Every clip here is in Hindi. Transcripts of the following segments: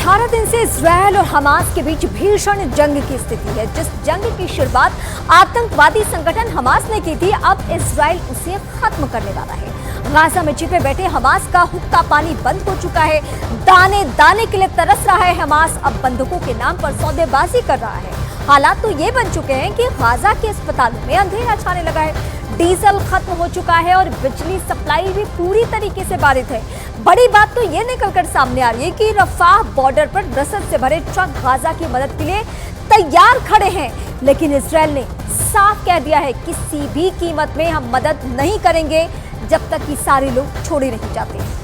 18 दिन से इजरायल और हमास के बीच भीषण जंग की स्थिति है। जिस जंग की शुरुआत आतंकवादी संगठन हमास ने की थी, अब इजरायल उसे खत्म करने वाला है। गाजा में छिपे बैठे हमास का हुक्का पानी बंद हो चुका है। दाने दाने के लिए तरस रहा है हमास। अब बंधकों के नाम पर सौदेबाजी कर रहा है। हालात तो ये बन चुके हैं कि गाजा के अस्पतालों में अंधेरा छाने लगा है। डीजल खत्म हो चुका है और बिजली सप्लाई भी पूरी तरीके से बाधित है। बड़ी बात तो ये निकलकर सामने आ रही है कि रफाह बॉर्डर पर रसद से भरे ट्रक गाजा की मदद के लिए तैयार खड़े हैं, लेकिन इजरायल ने साफ कह दिया है किसी भी कीमत में हम मदद नहीं करेंगे जब तक कि सारे लोग छोड़े नहीं जाते।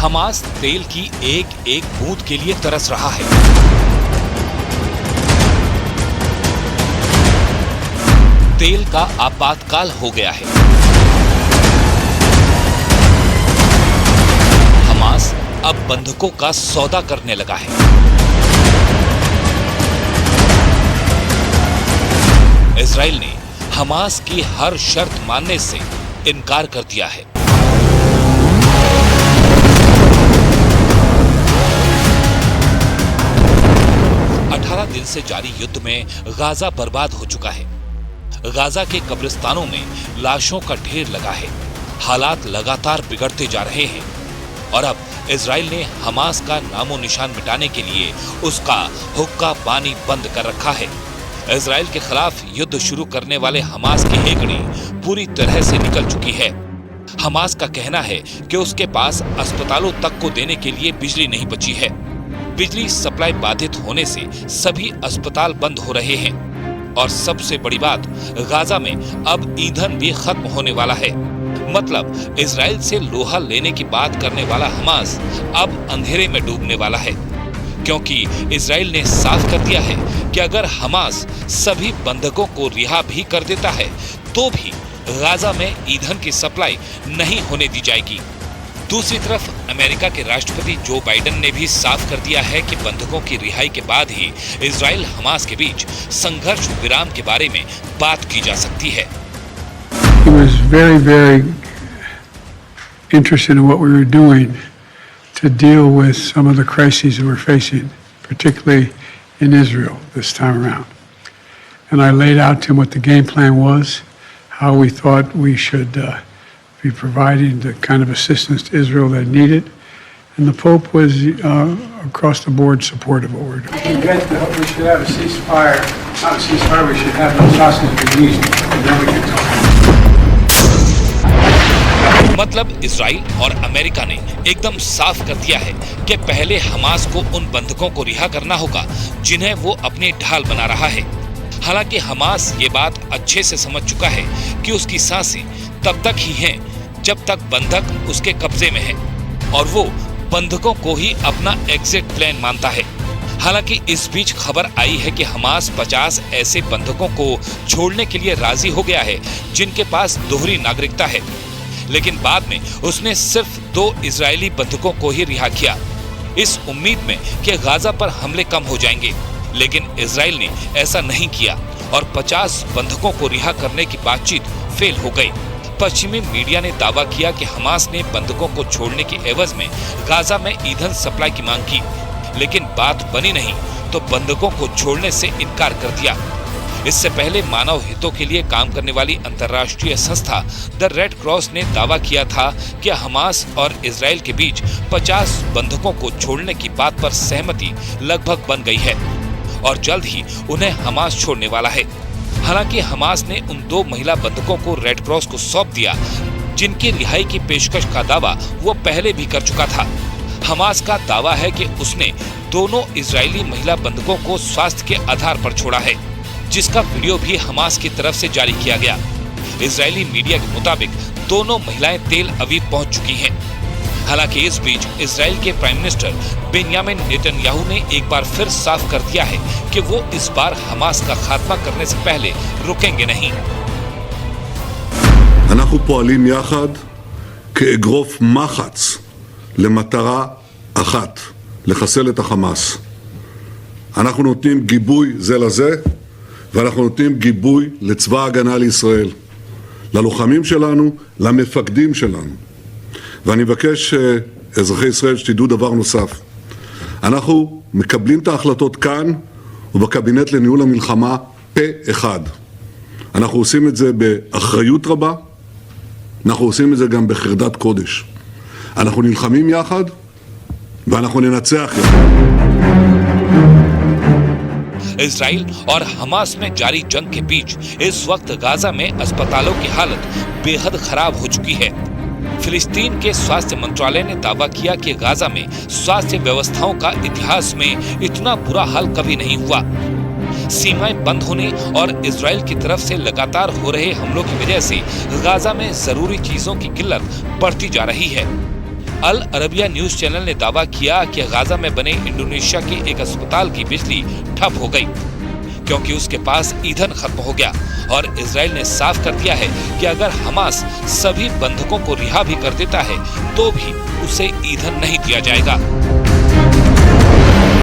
हमास तेल की एक एक बूंद के लिए तरस रहा है। तेल का आपातकाल हो गया है। हमास अब बंधकों का सौदा करने लगा है। इजराइल ने हमास की हर शर्त मानने से इनकार कर दिया है। दिन से जारी युद्ध में गाजा बर्बाद हो चुका है। गाजा के कब्रिस्तानों में लाशों का ढेर लगा है। हालात लगातार बिगड़ते जा रहे हैं और अब इजराइल ने हमास का नामो निशान मिटाने के लिए उसका हुक्का पानी बंद कर रखा है। इजराइल के खिलाफ युद्ध शुरू करने वाले हमास की हेकड़ी पूरी तरह से निकल चुकी है। हमास का कहना है कि उसके पास अस्पतालों तक को देने के लिए बिजली नहीं बची है। बिजली सप्लाई बाधित होने से सभी अस्पताल बंद हो रहे हैं और सबसे बड़ी बात, गाजा में अब ईंधन भी खत्म होने वाला है। मतलब इजराइल से लोहा लेने की बात करने वाला हमास अब अंधेरे में डूबने वाला है, क्योंकि इजराइल ने साफ कर दिया है कि अगर हमास सभी बंधकों को रिहा भी कर देता है तो भी गाजा में ईंधन की सप्लाई नहीं होने दी जाएगी। दूसरी तरफ अमेरिका के राष्ट्रपति जो बाइडेन ने भी साफ कर दिया है कि बंधकों की रिहाई के बाद ही इजराइल हमास के बीच संघर्ष विराम के बारे में बात की जा सकती है। He was very, very interested in what we were doing to deal with some of the crises we're facing, particularly in Israel this time around. And I laid out to him what the game plan was, how we thought we should be providing the kind of assistance to Israel that needed, and the Pope was across the board supportive of what we're doing. We should have a ceasefire, not a ceasefire, we should have those hostages released, and then we can talk. मतलब इजराइल और अमेरिका ने एकदम साफ कर दिया है कि पहले हमास को उन बंधकों को रिहा करना होगा जिन्हें वो अपनी ढाल बना रहा है। हालांकि हमास ये बात अच्छे से समझ चुका है कि उसकी सांसें तब तक ही हैं जब तक बंधक उसके कब्जे में है और वो बंधकों को ही अपना एग्जिट प्लान मानता है। हालांकि इस बीच खबर आई है कि हमास 50 ऐसे बंधकों को छोड़ने के लिए राजी हो गया है जिनके पास दोहरी नागरिकता है, लेकिन बाद में उसने सिर्फ 2 इजरायली बंधकों को ही रिहा किया, इस उम्मीद में कि गाजा पर हमले कम हो जाएंगे। लेकिन इजराइल ने ऐसा नहीं किया और 50 बंधकों को रिहा करने की बातचीत फेल हो गई। पश्चिमी मीडिया ने दावा किया कि हमास ने बंधकों को छोड़ने की एवज में गाजा में ईंधन सप्लाई की मांग की, लेकिन बात बनी नहीं तो बंधकों को छोड़ने से इनकार कर दिया। इससे पहले मानव हितों के लिए काम करने वाली अंतर्राष्ट्रीय संस्था द रेड क्रॉस ने दावा किया था कि हमास और इजराइल के बीच 50 बंधकों को छोड़ने की बात पर सहमति लगभग बन गई है और जल्द ही उन्हें हमास छोड़ने वाला है। हालांकि हमास ने उन 2 महिला बंधकों को रेड क्रॉस को सौंप दिया जिनकी रिहाई की पेशकश का दावा वो पहले भी कर चुका था। हमास का दावा है कि उसने दोनों इजरायली महिला बंधकों को स्वास्थ्य के आधार पर छोड़ा है, जिसका वीडियो भी हमास की तरफ से जारी किया गया। इजरायली मीडिया के मुताबिक दोनों महिलाएं तेल अवीव पहुंच चुकी हैं। हालांकि इस बीच इजराइल के प्राइम मिनिस्टर बेंयामिन नेतन्याहू ने एक बार फिर साफ कर दिया है कि वो इस बार हमास का खात्मा करने से पहले रुकेंगे नहीं। אנחנו פועלים יחד כאגרוף מחץ למטרה אחת, לחסל את החמאס. אנחנו נותנים גיבוי זה לזה, ואנחנו נותנים גיבוי לצבא ההגנה לישראל, ללוחמים שלנו, למפקדים שלנו. ואני מבקש אזרחי ישראל שתדעו דבר נוסף. אנחנו מקבלים את ההחלטות כאן ובקבינט לניהול המלחמה פה אחד. אנחנו עושים את זה באחריות רבה, אנחנו עושים את זה גם בחרדת קודש. אנחנו נלחמים יחד ואנחנו ननצח יחד. इजराइल और हमास में जारी जंग के बीच इस वक्त गाजा में अस्पतालों की हालत बेहद खराब हो चुकी है। फिलिस्तीन के स्वास्थ्य मंत्रालय ने दावा किया कि गाजा में स्वास्थ्य व्यवस्थाओं का इतिहास में इतना बुरा हाल कभी नहीं हुआ। सीमाएं बंद होने और इजराइल की तरफ से लगातार हो रहे हमलों की वजह से गाजा में जरूरी चीजों की किल्लत बढ़ती जा रही है। अल अरबिया न्यूज चैनल ने दावा किया कि गाजा में बने इंडोनेशिया के एक अस्पताल की बिजली ठप हो गई क्योंकि उसके पास ईंधन खत्म हो गया और इजराइल ने साफ कर दिया है कि अगर हमास सभी बंधकों को रिहा भी कर देता है तो भी उसे ईंधन नहीं दिया जाएगा।